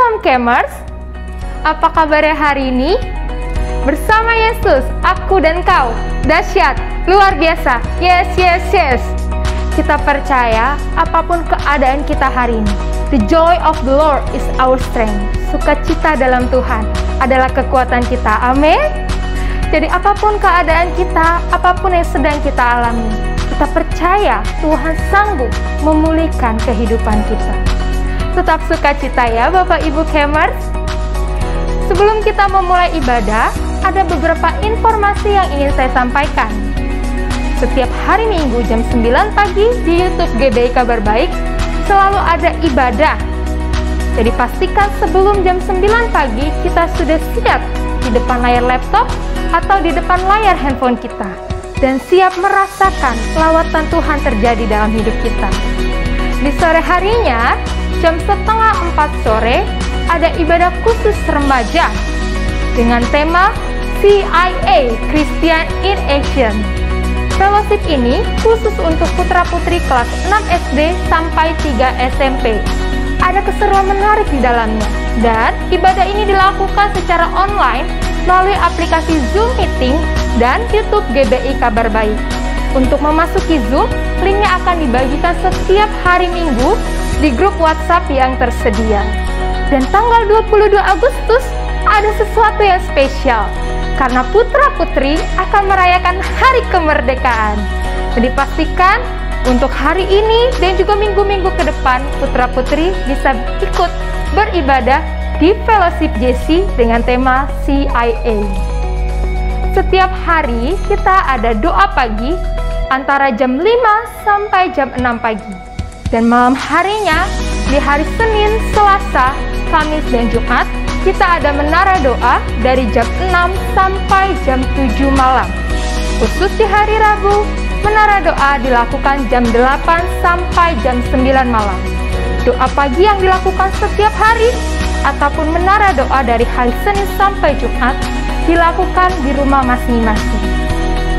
Shalom Kemers, apa kabarnya hari ini? Bersama Yesus, aku dan kau, dahsyat, luar biasa, yes, yes, yes. Kita percaya apapun keadaan kita hari ini, the joy of the Lord is our strength. Sukacita dalam Tuhan adalah kekuatan kita, amin. Jadi apapun keadaan kita, apapun yang sedang kita alami, kita percaya Tuhan sanggup memulihkan kehidupan kita. Tetap sukacita ya Bapak Ibu Kemers. Sebelum kita memulai ibadah, ada beberapa informasi yang ingin saya sampaikan. Setiap hari Minggu jam 9 pagi di YouTube GBI Kabar Baik selalu ada ibadah. Jadi pastikan sebelum jam 9 pagi kita sudah siap di depan layar laptop atau di depan layar handphone kita dan siap merasakan lawatan Tuhan terjadi dalam hidup kita. Di sore harinya jam 3:30 sore ada ibadah khusus remaja dengan tema CIA Christian in Action. Fellowship ini khusus untuk putra-putri kelas 6 SD sampai 3 SMP. Ada keseruan menarik di dalamnya dan ibadah ini dilakukan secara online melalui aplikasi Zoom Meeting dan YouTube GBI Kabar Baik. Untuk memasuki Zoom, linknya akan dibagikan setiap hari Minggu di grup WhatsApp yang tersedia. Dan tanggal 22 Agustus ada sesuatu yang spesial karena putra-putri akan merayakan hari kemerdekaan. Jadi pastikan untuk hari ini dan juga minggu-minggu ke depan putra-putri bisa ikut beribadah di Fellowship JC dengan tema CIA. Setiap hari kita ada doa pagi antara jam 5 sampai jam 6 pagi. Dan malam harinya, di hari Senin, Selasa, Kamis, dan Jumat, kita ada menara doa dari jam 6 sampai jam 7 malam. Khusus di hari Rabu, menara doa dilakukan jam 8 sampai jam 9 malam. Doa pagi yang dilakukan setiap hari, ataupun menara doa dari hari Senin sampai Jumat, dilakukan di rumah masing-masing.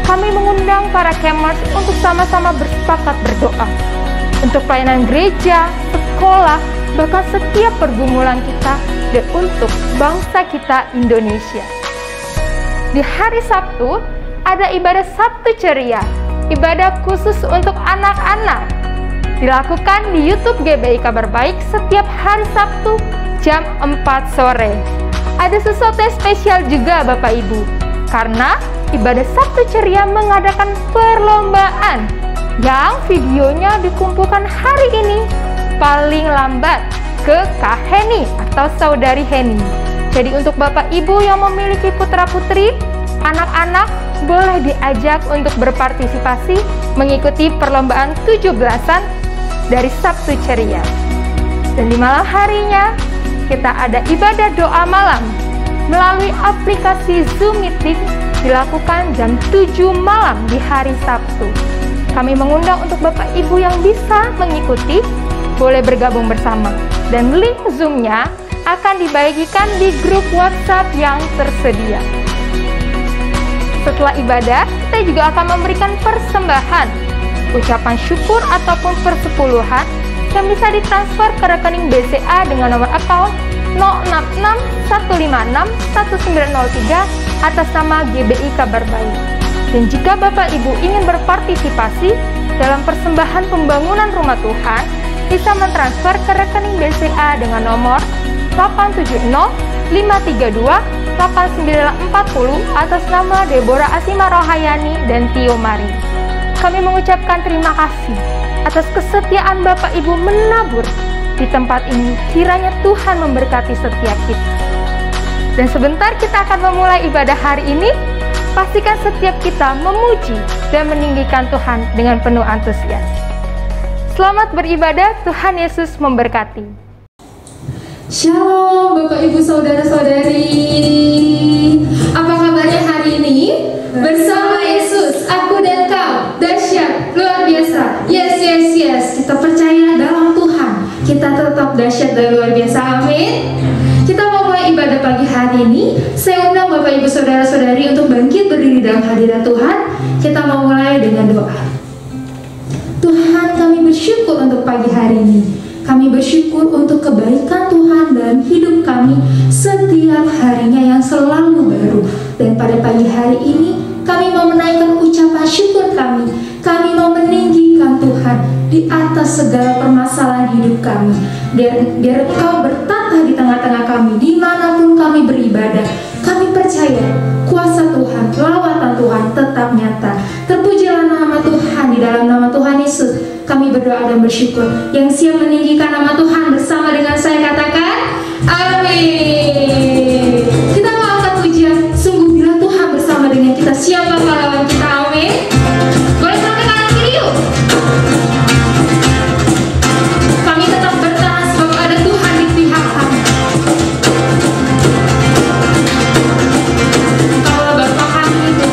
Kami mengundang para Kemers untuk sama-sama bersepakat berdoa untuk pelayanan gereja, sekolah, bahkan setiap pergumulan kita dan untuk bangsa kita Indonesia. Di hari Sabtu ada ibadah Sabtu Ceria, ibadah khusus untuk anak-anak. Dilakukan di YouTube GBI Kabar Baik setiap hari Sabtu jam 4 sore. Ada sesuatu yang spesial juga Bapak Ibu, karena ibadah Sabtu Ceria mengadakan perlombaan yang videonya dikumpulkan hari ini paling lambat ke Kak Heni atau Saudari Heni. Jadi untuk Bapak Ibu yang memiliki putra-putri, anak-anak boleh diajak untuk berpartisipasi mengikuti perlombaan 17-an dari Sabtu Ceria. Dan di malam harinya kita ada ibadah doa malam melalui aplikasi Zoom Meeting dilakukan jam 7 malam di hari Sabtu. Kami mengundang untuk Bapak Ibu yang bisa mengikuti, boleh bergabung bersama. Dan link Zoom-nya akan dibagikan di grup WhatsApp yang tersedia. Setelah ibadah, kita juga akan memberikan persembahan, ucapan syukur ataupun persepuluhan yang bisa ditransfer ke rekening BCA dengan nomor account 066-156-1903 atas nama GBI Kabar Baik. Dan jika Bapak Ibu ingin berpartisipasi dalam persembahan pembangunan rumah Tuhan, bisa mentransfer ke rekening BCA dengan nomor 870-532-8940 atas nama Deborah Asima Rohayani dan Tio Mari. Kami mengucapkan terima kasih atas kesetiaan Bapak Ibu menabur di tempat ini. Kiranya Tuhan memberkati setiap kita. Dan sebentar kita akan memulai ibadah hari ini. Pastikan setiap kita memuji dan meninggikan Tuhan dengan penuh antusias. Selamat beribadah, Tuhan Yesus memberkati. Shalom Bapak Ibu Saudara-saudari. Apa kabarnya hari ini? Bersama Yesus, aku dan kau, dahsyat, luar biasa. Yes, yes, yes. Kita percaya dalam Tuhan, kita tetap dahsyat dan luar biasa, amin. Kita mau mulai ibadah pagi hari ini. Saya undang Bapak Ibu Saudara-saudari untuk bangkit berdiri dalam hadirat Tuhan. Kita mau mulai dengan doa. Tuhan, kami bersyukur untuk pagi hari ini. Kami bersyukur untuk kebaikan Tuhan dalam hidup kami setiap harinya yang selalu baru. Dan pada pagi hari ini kami mau menaikkan ucapan syukur kami. Kami mau meninggikan Tuhan di atas segala permasalahan hidup kami. Biar Engkau bertata di tengah-tengah kami, dimanapun kami beribadah. Kami percaya kuasa Tuhan, lawatan Tuhan tetap nyata. Terpujilah nama Tuhan. Di dalam nama Tuhan Yesus kami berdoa dan bersyukur. Yang siap meninggikan nama Tuhan bersama dengan saya katakan amin. Kita mau angkat pujian, sungguh bila Tuhan bersama dengan kita, siapa pahlawan kita? Amin. Boleh sampai kanan kiri yuk. Kami tetap bertahan sebab ada Tuhan di pihak kami. Kaulah Bapa kami itu.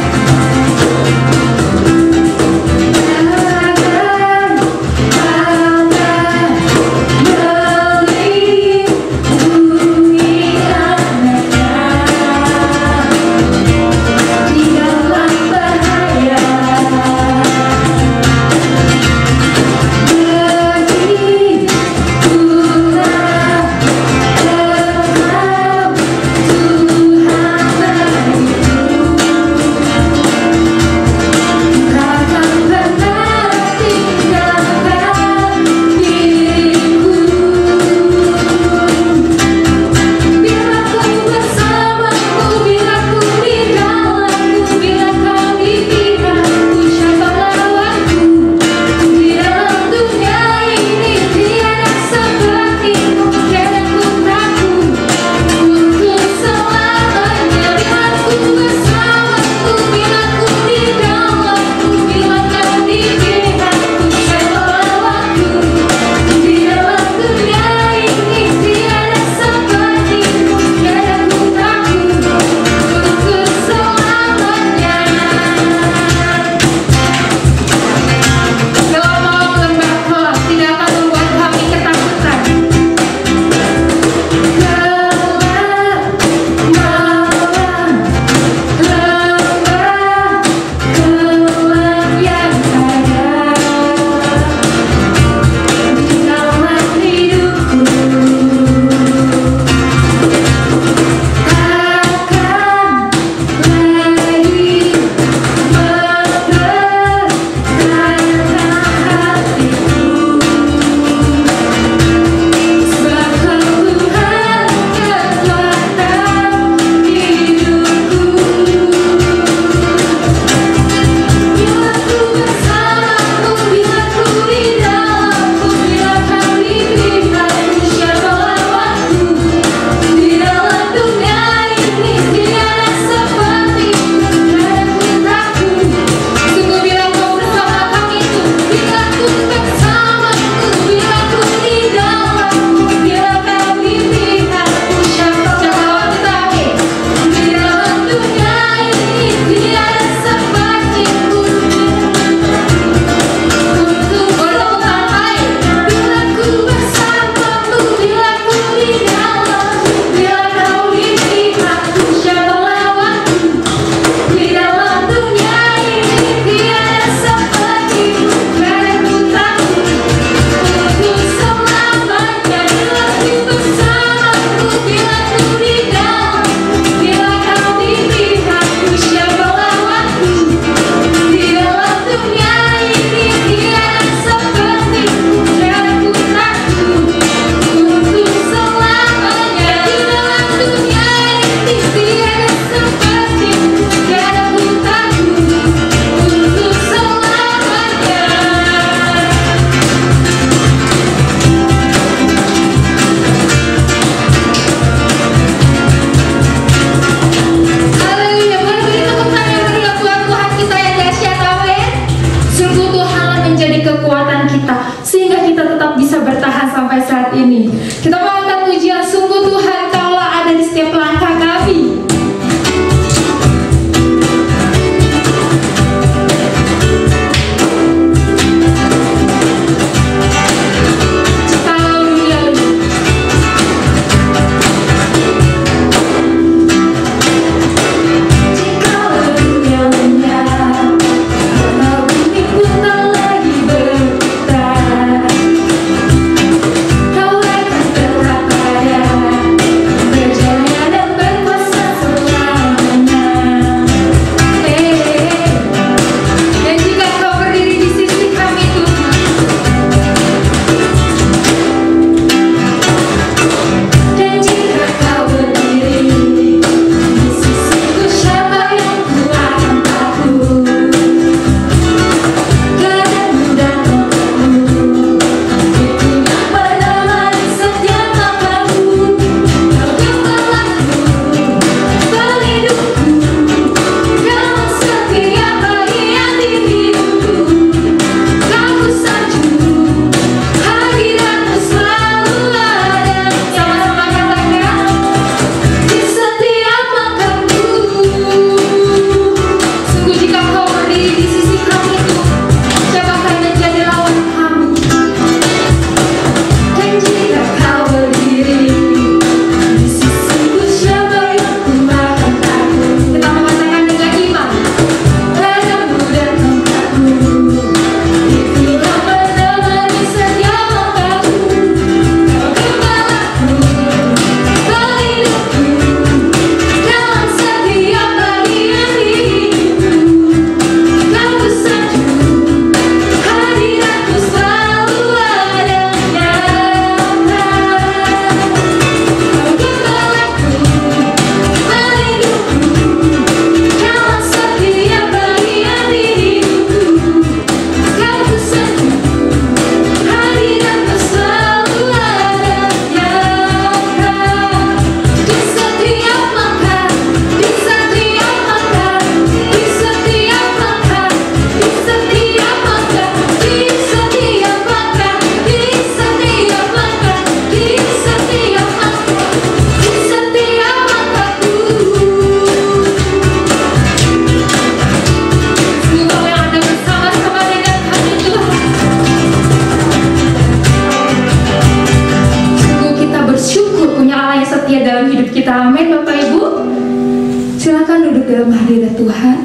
dalam hadirat Tuhan.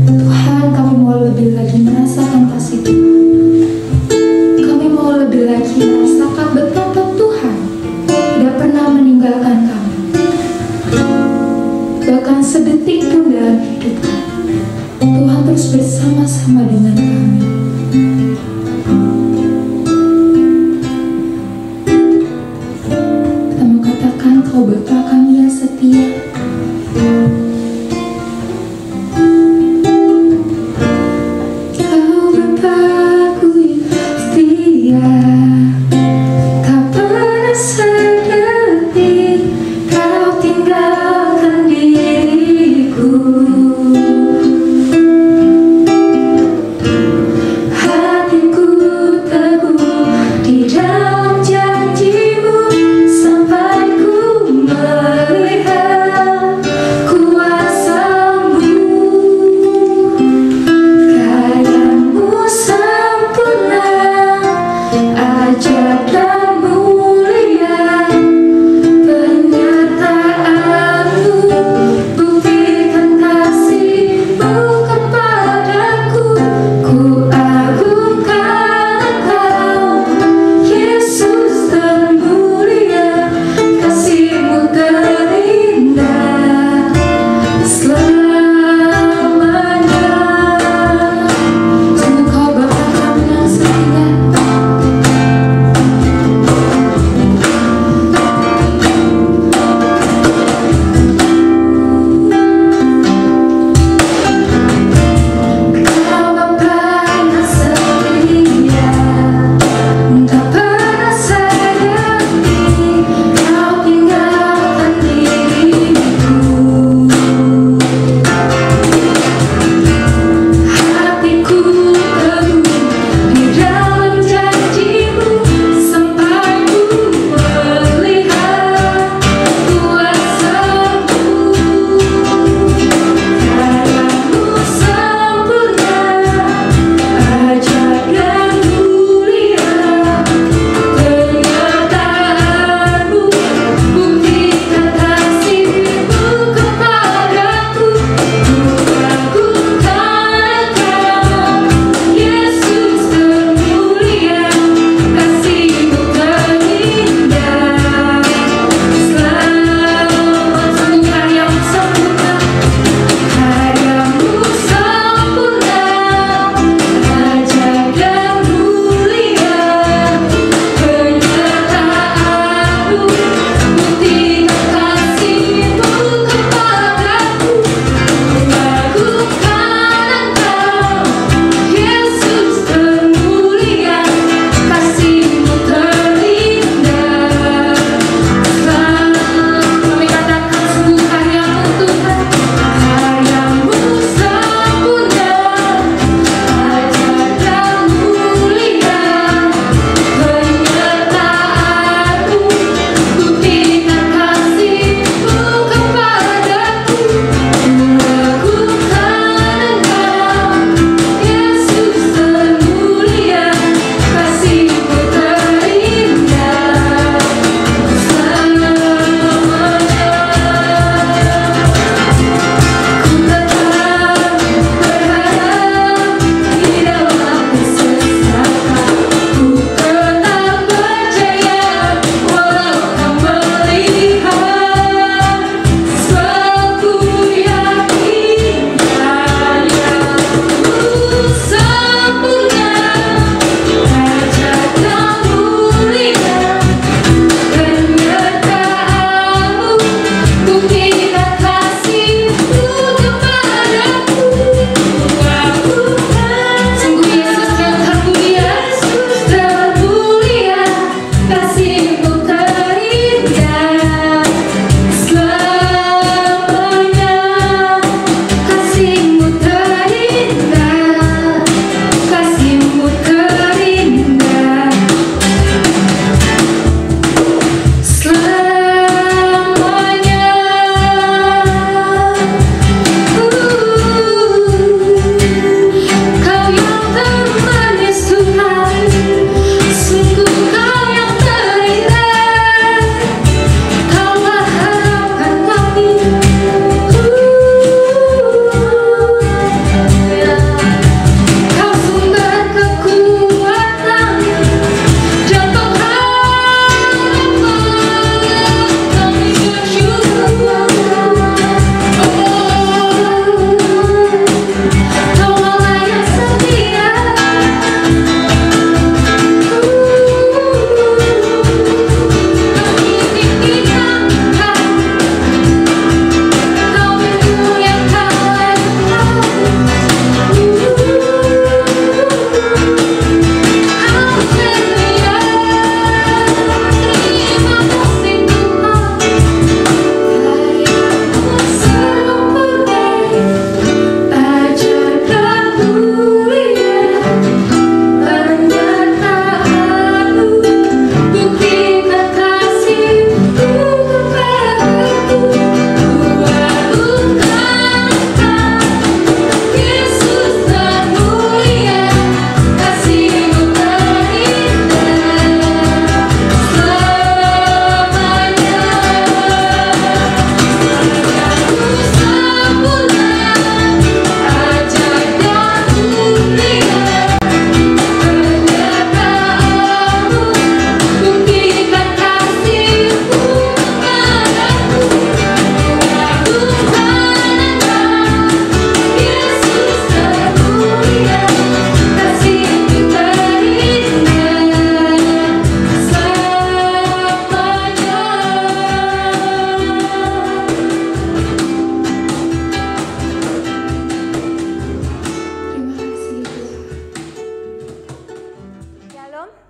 Tuhan, kami mau lebih lagi merasakan kasih Tuhan. Kami mau lebih lagi merasakan betapa Tuhan tidak pernah meninggalkan kami, bahkan sedetik pun dalam hidup kami. Tuhan terus bersama-sama dengan kami. Kita mau katakan, Kau Bapa kami yang setia. Kau Bapa-Ku yang setia, tak pernah sedetik Kau tinggalkan diriku.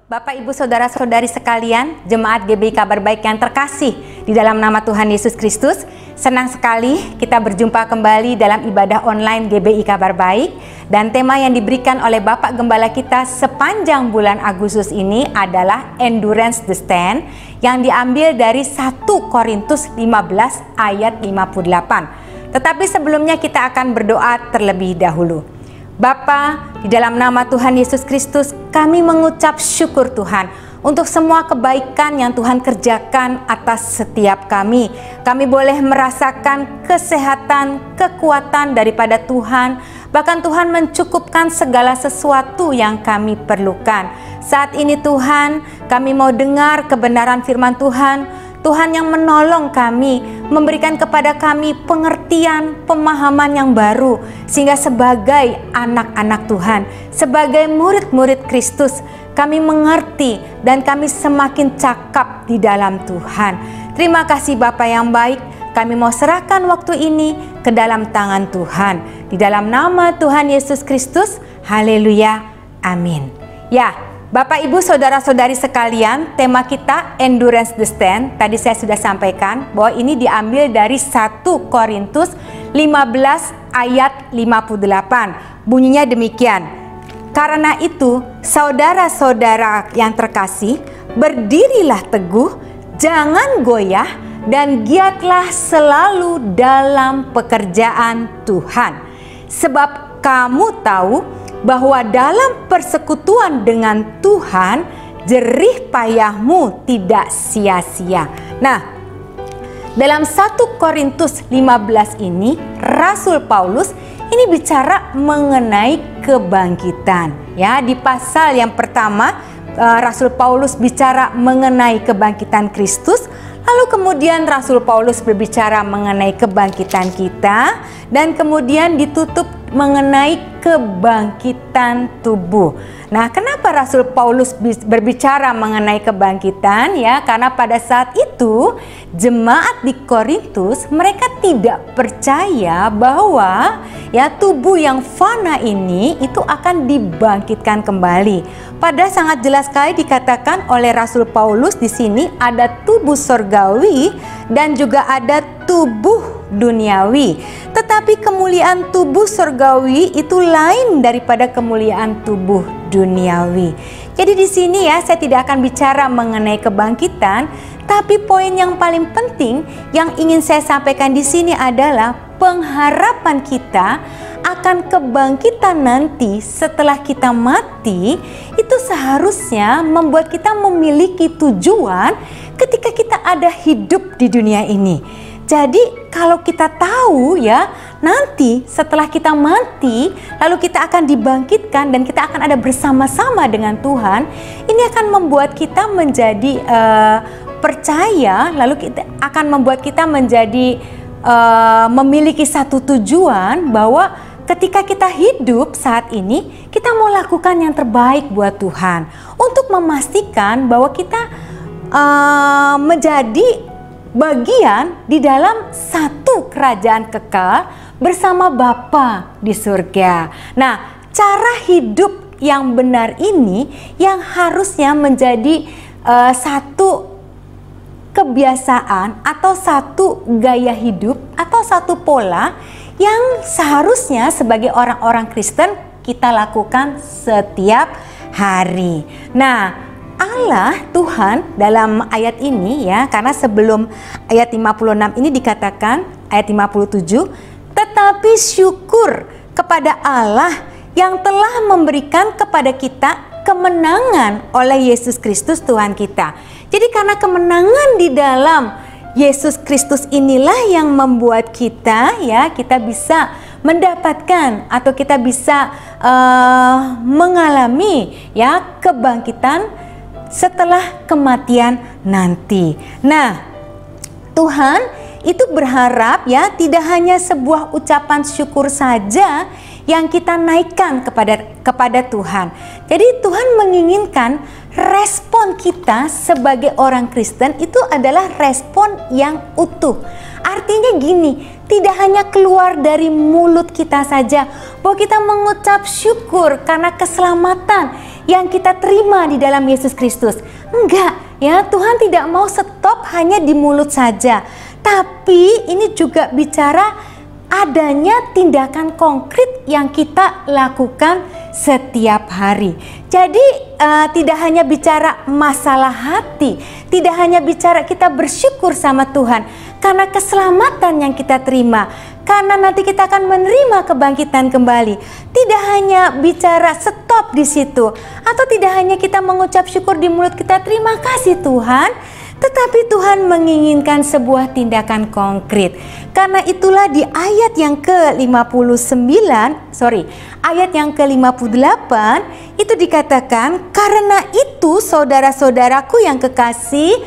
Bapak, Ibu, Saudara-saudari sekalian, jemaat GBI Kabar Baik yang terkasih di dalam nama Tuhan Yesus Kristus, senang sekali kita berjumpa kembali dalam ibadah online GBI Kabar Baik. Dan tema yang diberikan oleh Bapak Gembala kita sepanjang bulan Agustus ini adalah Endurance the Stand, yang diambil dari 1 Korintus 15 ayat 58. Tetapi sebelumnya kita akan berdoa terlebih dahulu. Bapa, di dalam nama Tuhan Yesus Kristus, kami mengucap syukur Tuhan untuk semua kebaikan yang Tuhan kerjakan atas setiap kami. Kami boleh merasakan kesehatan, kekuatan daripada Tuhan. Bahkan Tuhan mencukupkan segala sesuatu yang kami perlukan. Saat ini Tuhan, kami mau dengar kebenaran firman Tuhan. Tuhan yang menolong kami, memberikan kepada kami pengertian, pemahaman yang baru, sehingga sebagai anak-anak Tuhan, sebagai murid-murid Kristus, kami mengerti dan kami semakin cakap di dalam Tuhan. Terima kasih Bapa yang baik, kami mau serahkan waktu ini ke dalam tangan Tuhan. Di dalam nama Tuhan Yesus Kristus, haleluya, amin. Ya, Bapak, Ibu, Saudara-saudari sekalian, tema kita Endurance the Stand. Tadi saya sudah sampaikan bahwa ini diambil dari 1 Korintus 15 ayat 58. Bunyinya demikian. Karena itu, saudara-saudara yang terkasih, berdirilah teguh, jangan goyah, dan giatlah selalu dalam pekerjaan Tuhan. Sebab kamu tahu bahwa dalam persekutuan dengan Tuhan, jerih payahmu tidak sia-sia. Nah, dalam 1 Korintus 15 ini, Rasul Paulus ini bicara mengenai kebangkitan. Ya, di pasal yang pertama, Rasul Paulus bicara mengenai kebangkitan Kristus. Lalu kemudian Rasul Paulus berbicara mengenai kebangkitan kita, dan kemudian ditutup mengenai kebangkitan tubuh. Nah, kenapa Rasul Paulus berbicara mengenai kebangkitan? Ya, karena pada saat itu jemaat di Korintus mereka tidak percaya bahwa ya tubuh yang fana ini itu akan dibangkitkan kembali. Pada sangat jelas sekali dikatakan oleh Rasul Paulus di sini ada tubuh surgawi dan juga ada tubuh duniawi. Tetapi kemuliaan tubuh surgawi itu lain daripada kemuliaan tubuh duniawi. Jadi di sini ya saya tidak akan bicara mengenai kebangkitan, tapi poin yang paling penting yang ingin saya sampaikan di sini adalah pengharapan kita akan kebangkitan nanti setelah kita mati itu seharusnya membuat kita memiliki tujuan ketika kita ada hidup di dunia ini. Jadi kalau kita tahu ya nanti setelah kita mati lalu kita akan dibangkitkan dan kita akan ada bersama-sama dengan Tuhan, ini akan membuat kita menjadi percaya, lalu kita akan membuat kita menjadi memiliki satu tujuan bahwa ketika kita hidup saat ini kita mau lakukan yang terbaik buat Tuhan untuk memastikan bahwa kita menjadi bagian di dalam satu kerajaan kekal bersama Bapa di surga. Nah, cara hidup yang benar ini yang harusnya menjadi satu kebiasaan atau satu gaya hidup atau satu pola yang seharusnya sebagai orang-orang Kristen kita lakukan setiap hari. Nah, Allah Tuhan dalam ayat ini ya, karena sebelum ayat 56 ini dikatakan ayat 57, tetapi syukur kepada Allah yang telah memberikan kepada kita kemenangan oleh Yesus Kristus Tuhan kita. Jadi karena kemenangan di dalam Yesus Kristus inilah yang membuat kita ya, kita bisa mendapatkan atau kita bisa mengalami ya kebangkitan setelah kematian nanti. Nah, Tuhan itu berharap ya tidak hanya sebuah ucapan syukur saja yang kita naikkan kepada Tuhan. Jadi Tuhan menginginkan respon kita sebagai orang Kristen itu adalah respon yang utuh. Artinya gini, tidak hanya keluar dari mulut kita saja, bahwa kita mengucap syukur karena keselamatan yang kita terima di dalam Yesus Kristus. Enggak, ya, Tuhan tidak mau stop hanya di mulut saja, tapi ini juga bicara adanya tindakan konkret yang kita lakukan setiap hari. Jadi tidak hanya bicara masalah hati, tidak hanya bicara kita bersyukur sama Tuhan karena keselamatan yang kita terima, karena nanti kita akan menerima kebangkitan kembali. Tidak hanya bicara stop di situ, atau tidak hanya kita mengucap syukur di mulut kita, terima kasih Tuhan, tetapi Tuhan menginginkan sebuah tindakan konkret. Karena itulah di ayat yang ayat yang ke-58 itu dikatakan, karena itu saudara-saudaraku yang kekasih,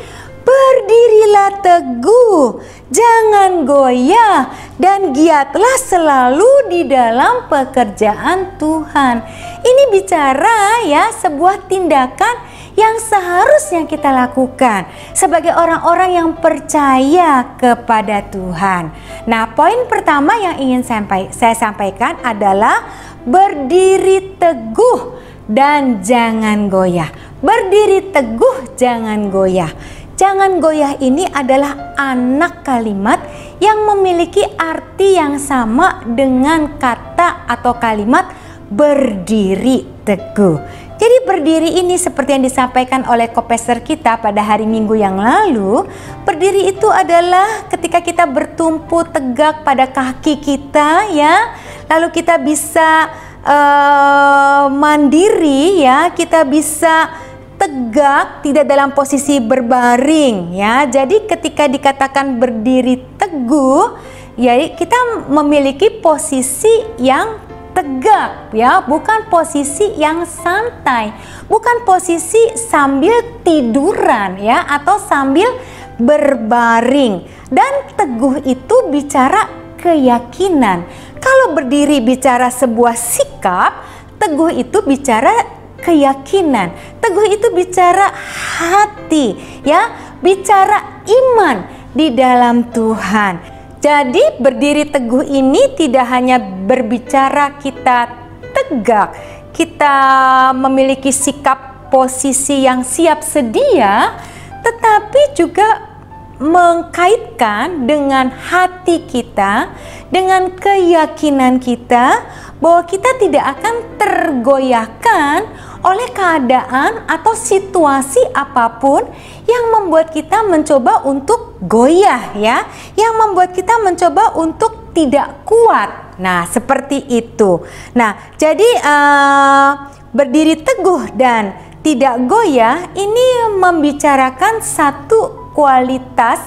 berdirilah teguh, jangan goyah, dan giatlah selalu di dalam pekerjaan Tuhan. Ini bicara ya sebuah tindakan yang seharusnya kita lakukan sebagai orang-orang yang percaya kepada Tuhan. Nah, poin pertama yang ingin saya sampaikan adalah berdiri teguh dan jangan goyah. Berdiri teguh, jangan goyah. Jangan goyah ini adalah anak kalimat yang memiliki arti yang sama dengan kata atau kalimat berdiri teguh. Jadi berdiri ini seperti yang disampaikan oleh kopester kita pada hari Minggu yang lalu, berdiri itu adalah ketika kita bertumpu tegak pada kaki kita, ya, lalu kita bisa mandiri, ya, kita bisa tegak, tidak dalam posisi berbaring, ya. Jadi ketika dikatakan berdiri teguh, ya, kita memiliki posisi yang tegak, ya, bukan posisi yang santai, bukan posisi sambil tiduran, ya, atau sambil berbaring. Dan teguh itu bicara keyakinan. Kalau berdiri bicara sebuah sikap, teguh itu bicara keyakinan. Teguh itu bicara hati, ya, bicara iman di dalam Tuhan. Jadi berdiri teguh ini tidak hanya berbicara kita tegak, kita memiliki sikap posisi yang siap sedia, tetapi juga mengkaitkan dengan hati kita, dengan keyakinan kita bahwa kita tidak akan tergoyahkan oleh keadaan atau situasi apapun yang membuat kita mencoba untuk goyah, ya, yang membuat kita mencoba untuk tidak kuat. Nah, seperti itu. Nah, jadi berdiri teguh dan tidak goyah ini membicarakan satu kualitas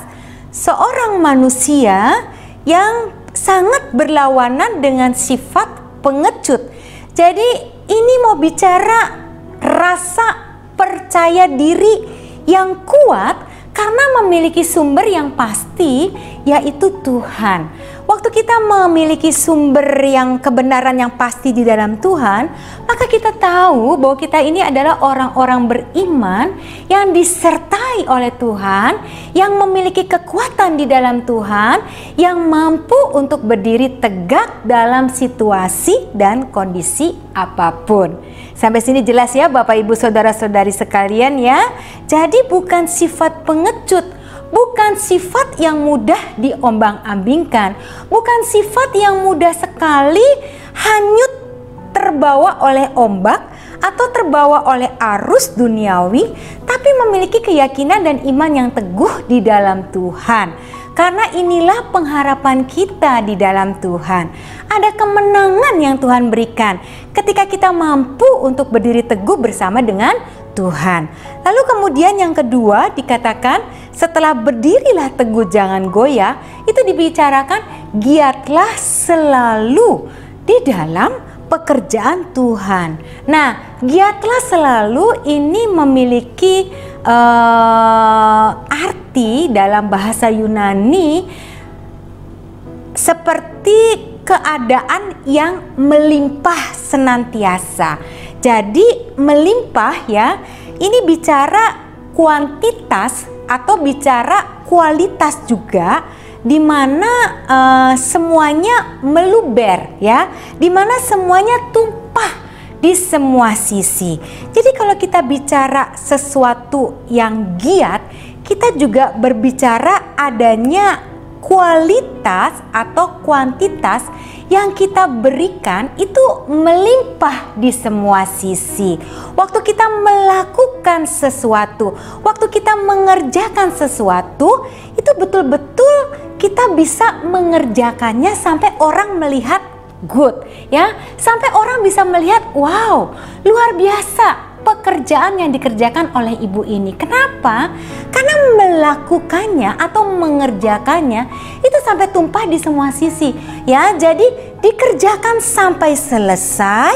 seorang manusia yang sangat berlawanan dengan sifat pengecut. Jadi ini mau bicara rasa percaya diri yang kuat karena memiliki sumber yang pasti, yaitu Tuhan. Waktu kita memiliki sumber yang kebenaran yang pasti di dalam Tuhan, maka kita tahu bahwa kita ini adalah orang-orang beriman yang disertai oleh Tuhan, yang memiliki kekuatan di dalam Tuhan, yang mampu untuk berdiri tegak dalam situasi dan kondisi apapun. Sampai sini jelas ya Bapak Ibu Saudara-saudari sekalian ya. Jadi bukan sifat pengecut, bukan sifat yang mudah diombang-ambingkan, bukan sifat yang mudah sekali hanyut terbawa oleh ombak atau terbawa oleh arus duniawi, tapi memiliki keyakinan dan iman yang teguh di dalam Tuhan. Karena inilah pengharapan kita di dalam Tuhan. Ada kemenangan yang Tuhan berikan ketika kita mampu untuk berdiri teguh bersama dengan Tuhan. Lalu kemudian yang kedua dikatakan setelah berdirilah teguh jangan goyah, itu dibicarakan giatlah selalu di dalam pekerjaan Tuhan. Nah, giatlah selalu ini memiliki arti dalam bahasa Yunani seperti keadaan yang melimpah senantiasa. Jadi melimpah ya, ini bicara kuantitas atau bicara kualitas juga, di mana semuanya meluber ya, di mana semuanya tumpah di semua sisi. Jadi kalau kita bicara sesuatu yang giat, kita juga berbicara adanya kualitas atau kuantitas yang kita berikan itu melimpah di semua sisi. Waktu kita melakukan sesuatu, waktu kita mengerjakan sesuatu, itu betul-betul kita bisa mengerjakannya sampai orang melihat good ya, sampai orang bisa melihat wow, luar biasa pekerjaan yang dikerjakan oleh ibu ini. Kenapa? Karena melakukannya atau mengerjakannya itu sampai tumpah di semua sisi ya. Jadi dikerjakan sampai selesai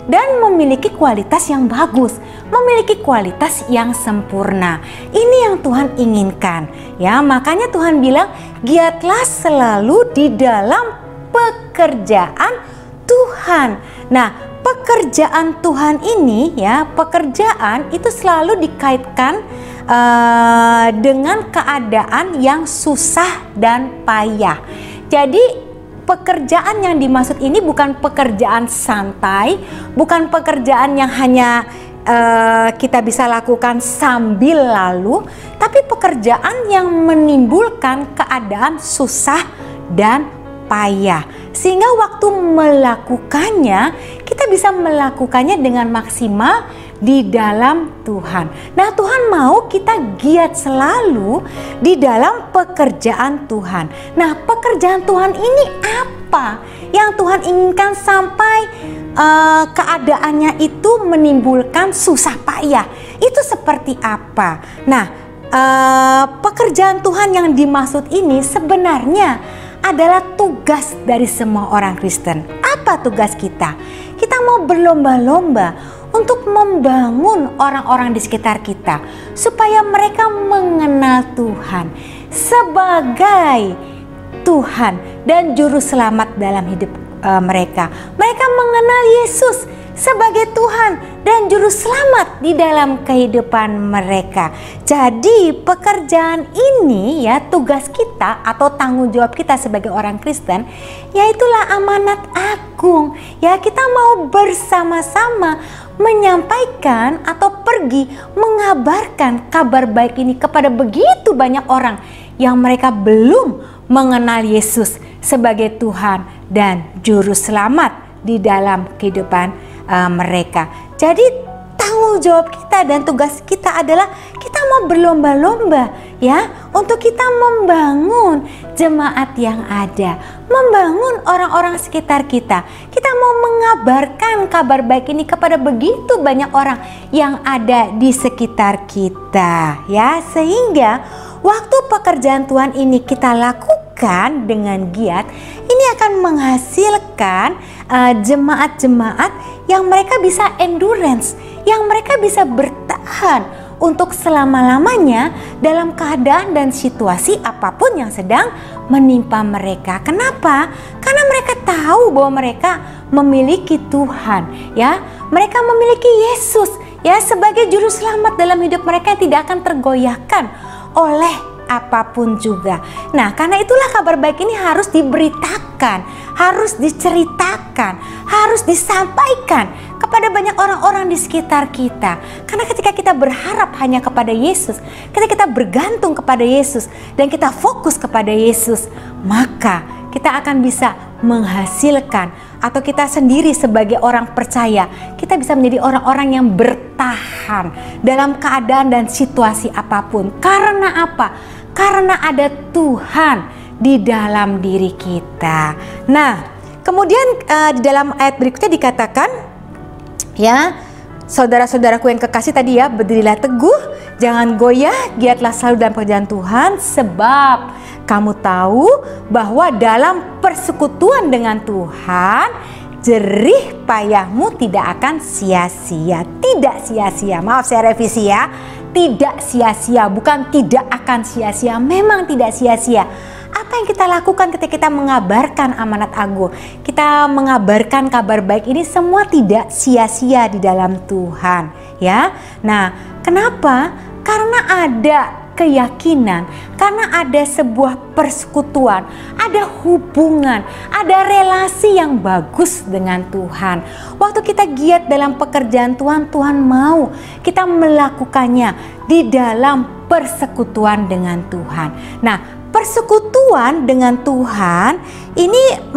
dan memiliki kualitas yang bagus, memiliki kualitas yang sempurna. Ini yang Tuhan inginkan ya. Makanya Tuhan bilang, giatlah selalu di dalam pekerjaan Tuhan. Nah, pekerjaan Tuhan ini ya, pekerjaan itu selalu dikaitkan dengan keadaan yang susah dan payah. Jadi pekerjaan yang dimaksud ini bukan pekerjaan santai, bukan pekerjaan yang hanya kita bisa lakukan sambil lalu, tapi pekerjaan yang menimbulkan keadaan susah dan payah, sehingga waktu melakukannya kita bisa melakukannya dengan maksimal di dalam Tuhan. Nah, Tuhan mau kita giat selalu di dalam pekerjaan Tuhan. Nah, pekerjaan Tuhan ini apa yang Tuhan inginkan sampai keadaannya itu menimbulkan susah payah? Itu seperti apa? Nah, pekerjaan Tuhan yang dimaksud ini sebenarnya adalah tugas dari semua orang Kristen. Apa tugas kita? Kita mau berlomba-lomba untuk membangun orang-orang di sekitar kita supaya mereka mengenal Tuhan sebagai Tuhan dan juru selamat dalam hidup mereka. Mereka mengenal Yesus sebagai Tuhan dan juru selamat di dalam kehidupan mereka. Jadi pekerjaan ini ya, tugas kita atau tanggung jawab kita sebagai orang Kristen, yaitulah amanat agung. Ya, kita mau bersama-sama menyampaikan atau pergi mengabarkan kabar baik ini kepada begitu banyak orang yang mereka belum mengenal Yesus sebagai Tuhan dan juru selamat di dalam kehidupan mereka. Jadi tanggung jawab kita dan tugas kita adalah kita mau berlomba-lomba ya, untuk kita membangun jemaat yang ada, membangun orang-orang sekitar kita. Kita mau mengabarkan kabar baik ini kepada begitu banyak orang yang ada di sekitar kita ya, sehingga waktu pekerjaan Tuhan ini kita lakukan dengan giat, ini akan menghasilkan jemaat-jemaat yang mereka bisa endurance, yang mereka bisa bertahan untuk selama-lamanya dalam keadaan dan situasi apapun yang sedang menimpa mereka. Kenapa? Karena mereka tahu bahwa mereka memiliki Tuhan ya, mereka memiliki Yesus ya sebagai juru selamat dalam hidup mereka yang tidak akan tergoyahkan oleh apapun juga. Nah, karena itulah kabar baik ini harus diberitakan, harus diceritakan, harus disampaikan kepada banyak orang-orang di sekitar kita. Karena ketika kita berharap hanya kepada Yesus, ketika kita bergantung kepada Yesus dan kita fokus kepada Yesus, maka kita akan bisa menghasilkan, atau kita sendiri sebagai orang percaya, kita bisa menjadi orang-orang yang bertahan dalam keadaan dan situasi apapun. Karena apa? Karena ada Tuhan di dalam diri kita. Nah, kemudian di dalam ayat berikutnya dikatakan ya, saudara-saudaraku yang kekasih tadi ya, berdirilah teguh, jangan goyah, giatlah selalu dalam pekerjaan Tuhan, sebab kamu tahu bahwa dalam persekutuan dengan Tuhan, jerih payahmu tidak akan sia-sia. Tidak sia-sia, maaf saya revisi ya, tidak sia-sia, bukan tidak akan sia-sia, memang tidak sia-sia. Apa yang kita lakukan ketika kita mengabarkan amanat agung, kita mengabarkan kabar baik ini, semua tidak sia-sia di dalam Tuhan ya. Nah, kenapa? Karena ada keyakinan, karena ada sebuah persekutuan, ada hubungan, ada relasi yang bagus dengan Tuhan. Waktu kita giat dalam pekerjaan Tuhan, Tuhan mau kita melakukannya di dalam persekutuan dengan Tuhan. Nah, persekutuan dengan Tuhan ini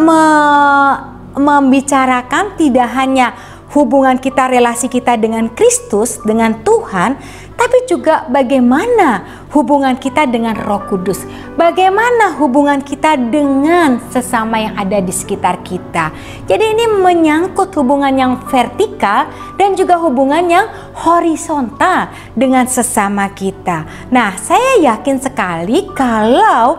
membicarakan tidak hanya hubungan kita, relasi kita dengan Kristus, dengan Tuhan, tapi juga bagaimana hubungan kita dengan Roh Kudus, bagaimana hubungan kita dengan sesama yang ada di sekitar kita. Jadi ini menyangkut hubungan yang vertikal dan juga hubungan yang horizontal dengan sesama kita. Nah, saya yakin sekali kalau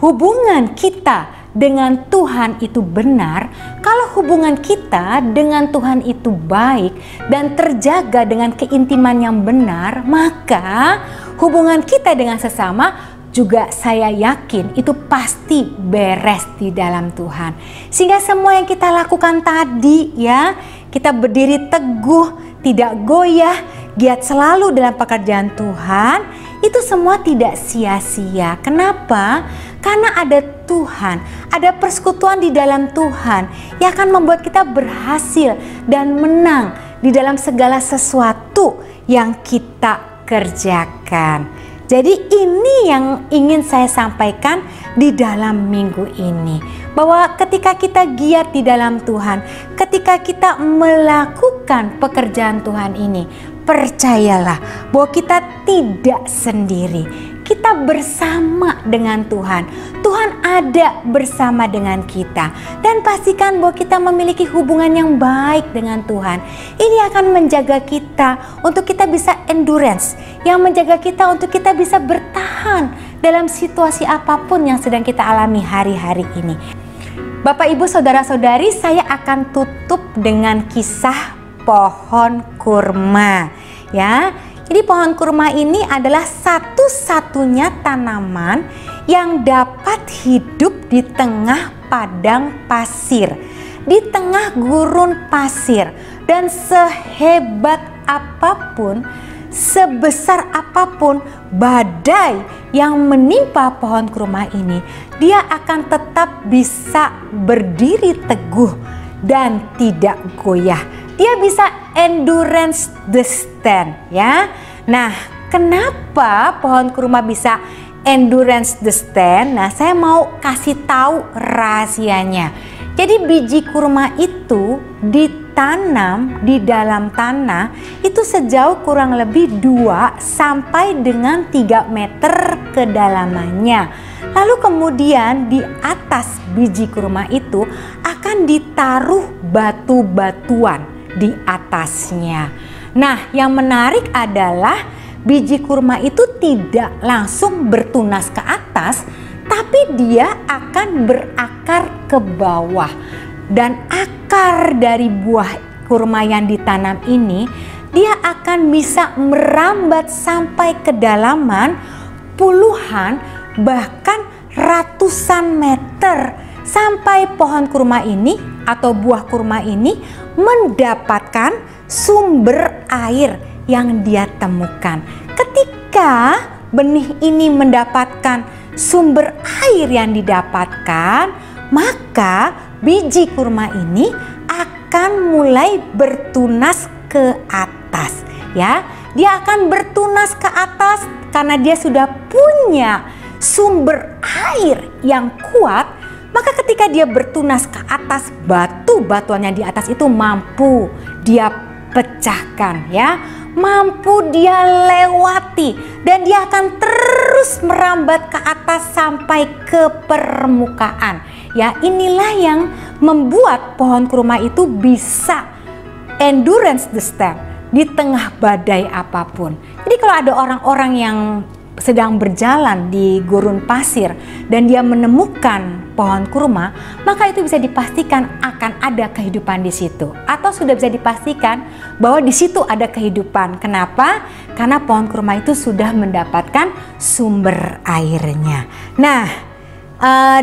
hubungan kita dengan Tuhan itu benar, kalau hubungan kita dengan Tuhan itu baik dan terjaga dengan keintiman yang benar, maka hubungan kita dengan sesama juga saya yakin itu pasti beres di dalam Tuhan. Sehingga semua yang kita lakukan tadi ya, kita berdiri teguh, tidak goyah, giat selalu dalam pekerjaan Tuhan, itu semua tidak sia-sia. Kenapa? Karena ada Tuhan, ada persekutuan di dalam Tuhan yang akan membuat kita berhasil dan menang di dalam segala sesuatu yang kita kerjakan. Jadi ini yang ingin saya sampaikan di dalam minggu ini, bahwa ketika kita giat di dalam Tuhan, ketika kita melakukan pekerjaan Tuhan ini, percayalah bahwa kita tidak sendiri. Kita bersama dengan Tuhan. Tuhan ada bersama dengan kita. Dan pastikan bahwa kita memiliki hubungan yang baik dengan Tuhan. Ini akan menjaga kita untuk kita bisa endurance. Yang menjaga kita untuk kita bisa bertahan dalam situasi apapun yang sedang kita alami hari-hari ini. Bapak, Ibu, Saudara-saudari, saya akan tutup dengan kisah pohon kurma. Ya, jadi pohon kurma ini adalah satu-satunya tanaman yang dapat hidup di tengah padang pasir, di tengah gurun pasir, dan sehebat apapun, sebesar apapun badai yang menimpa pohon kurma ini, dia akan tetap bisa berdiri teguh dan tidak goyah. Dia bisa endurance the stand ya. Nah, kenapa pohon kurma bisa endurance the stand? Nah, saya mau kasih tahu rahasianya. Jadi biji kurma itu ditanam di dalam tanah itu sejauh kurang lebih 2 sampai dengan 3 meter kedalamannya. Lalu kemudian di atas biji kurma itu akan ditaruh batu-batuan di atasnya. Nah, yang menarik adalah biji kurma itu tidak langsung bertunas ke atas, tapi dia akan berakar ke bawah. Dan akar dari buah kurma yang ditanam ini, dia akan bisa merambat sampai kedalaman puluhan bahkan ratusan meter, sampai pohon kurma ini atau buah kurma ini mendapatkan sumber air yang dia temukan. Ketika benih ini mendapatkan sumber air yang didapatkan, maka biji kurma ini akan mulai bertunas ke atas ya. Dia akan bertunas ke atas karena dia sudah punya sumber air yang kuat. Maka ketika dia bertunas ke atas, batu-batuannya di atas itu mampu dia pecahkan ya, mampu dia lewati, dan dia akan terus merambat ke atas sampai ke permukaan ya. Inilah yang membuat pohon kurma itu bisa endurance the storm di tengah badai apapun. Jadi kalau ada orang-orang yang sedang berjalan di gurun pasir dan dia menemukan pohon kurma, maka itu bisa dipastikan akan ada kehidupan di situ, atau sudah bisa dipastikan bahwa di situ ada kehidupan. Kenapa? Karena pohon kurma itu sudah mendapatkan sumber airnya. Nah,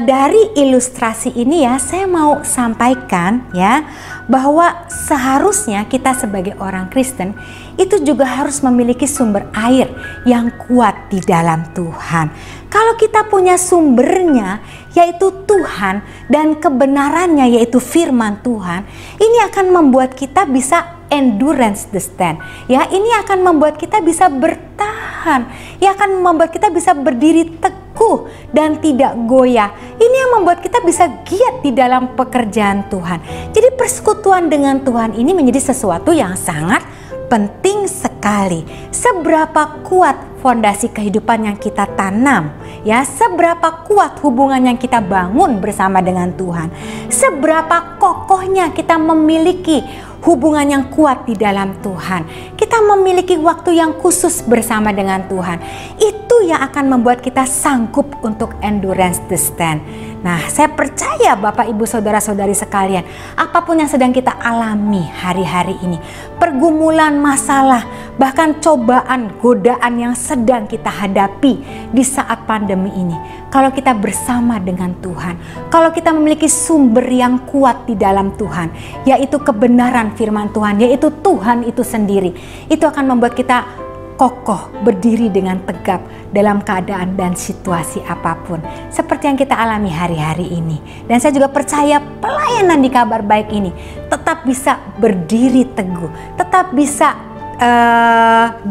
dari ilustrasi ini ya, saya mau sampaikan ya, bahwa seharusnya kita sebagai orang Kristen itu juga harus memiliki sumber air yang kuat di dalam Tuhan. Kalau kita punya sumbernya yaitu Tuhan dan kebenarannya yaitu firman Tuhan, ini akan membuat kita bisa endurance the stand. Ya, ini akan membuat kita bisa bertahan. Ya, akan membuat kita bisa berdiri teguh dan tidak goyah. Ini yang membuat kita bisa giat di dalam pekerjaan Tuhan. Jadi persekutuan dengan Tuhan ini menjadi sesuatu yang sangat penting sekali. Seberapa kuat fondasi kehidupan yang kita tanam, ya, seberapa kuat hubungan yang kita bangun bersama dengan Tuhan, seberapa kokohnya kita memiliki hubungan yang kuat di dalam Tuhan, kita memiliki waktu yang khusus bersama dengan Tuhan, itu yang akan membuat kita sanggup untuk endurance the stand. Nah, saya percaya Bapak Ibu Saudara-saudari sekalian, apapun yang sedang kita alami hari-hari ini, pergumulan, masalah, bahkan cobaan, godaan yang sedang kita hadapi di saat pandemi ini, kalau kita bersama dengan Tuhan, kalau kita memiliki sumber yang kuat di dalam Tuhan, yaitu kebenaran firman Tuhan, yaitu Tuhan itu sendiri, itu akan membuat kita kokoh berdiri dengan tegap dalam keadaan dan situasi apapun seperti yang kita alami hari-hari ini. Dan saya juga percaya pelayanan di Kabar Baik ini tetap bisa berdiri teguh, tetap bisa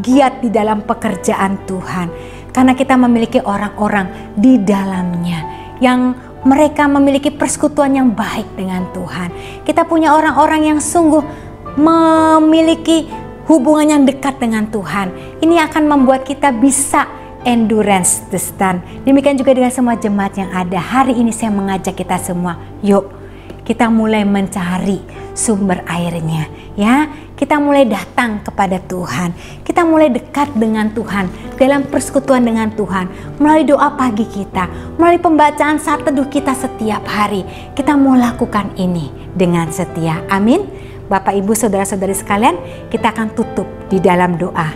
giat di dalam pekerjaan Tuhan, karena kita memiliki orang-orang di dalamnya yang mereka memiliki persekutuan yang baik dengan Tuhan. Kita punya orang-orang yang sungguh memiliki hubungan yang dekat dengan Tuhan. Ini akan membuat kita bisa endurance the stand. Demikian juga dengan semua jemaat yang ada. Hari ini saya mengajak kita semua, yuk kita mulai mencari sumber airnya, ya. Kita mulai datang kepada Tuhan. Kita mulai dekat dengan Tuhan dalam persekutuan dengan Tuhan melalui doa pagi kita, melalui pembacaan saat teduh kita setiap hari. Kita mau lakukan ini dengan setia. Amin. Bapak, Ibu, Saudara-saudari sekalian, kita akan tutup di dalam doa.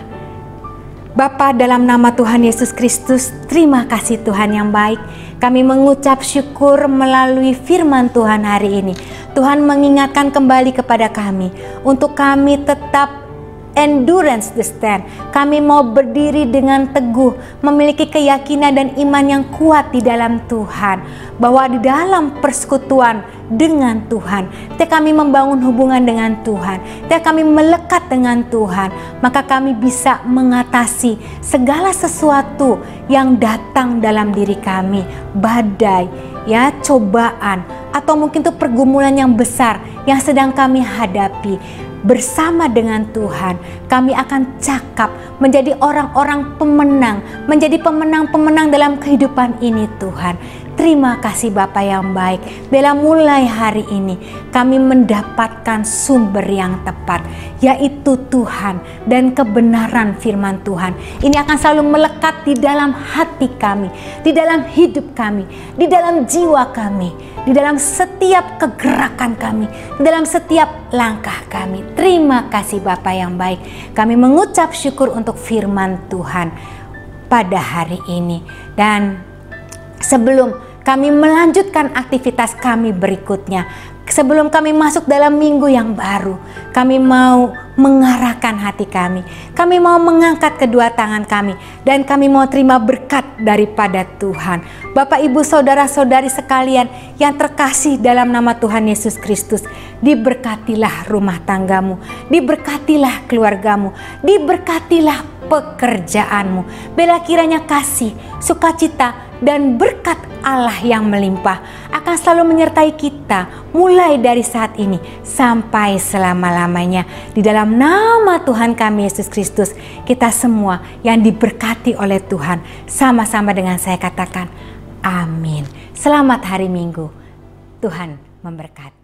Bapa, dalam nama Tuhan Yesus Kristus, terima kasih Tuhan yang baik. Kami mengucap syukur melalui firman Tuhan hari ini. Tuhan mengingatkan kembali kepada kami untuk kami tetap endurance the stand. Kami mau berdiri dengan teguh, memiliki keyakinan dan iman yang kuat di dalam Tuhan, bahwa di dalam persekutuan dengan Tuhan, ketika kami membangun hubungan dengan Tuhan, ketika kami melekat dengan Tuhan, maka kami bisa mengatasi segala sesuatu yang datang dalam diri kami, badai, ya, cobaan, atau mungkin itu pergumulan yang besar yang sedang kami hadapi. Bersama dengan Tuhan, kami akan cakap menjadi orang-orang pemenang, menjadi pemenang-pemenang dalam kehidupan ini Tuhan. Terima kasih Bapa yang baik. Bila mulai hari ini kami mendapatkan sumber yang tepat, yaitu Tuhan dan kebenaran firman Tuhan. Ini akan selalu melekat di dalam hati kami, di dalam hidup kami, di dalam jiwa kami, di dalam setiap kegerakan kami, di dalam setiap langkah kami. Terima kasih Bapa yang baik. Kami mengucap syukur untuk firman Tuhan pada hari ini. Dan sebelum kami melanjutkan aktivitas kami berikutnya, sebelum kami masuk dalam minggu yang baru, kami mau mengarahkan hati kami. Kami mau mengangkat kedua tangan kami dan kami mau terima berkat daripada Tuhan. Bapak, Ibu, Saudara-saudari sekalian yang terkasih dalam nama Tuhan Yesus Kristus, diberkatilah rumah tanggamu, diberkatilah keluargamu, diberkatilah pekerjaanmu. Bila kiranya kasih, sukacita, dan berkat Allah yang melimpah akan selalu menyertai kita mulai dari saat ini sampai selama-lamanya. Di dalam nama Tuhan kami Yesus Kristus, kita semua yang diberkati oleh Tuhan, sama-sama dengan saya katakan amin. Selamat hari Minggu. Tuhan memberkati.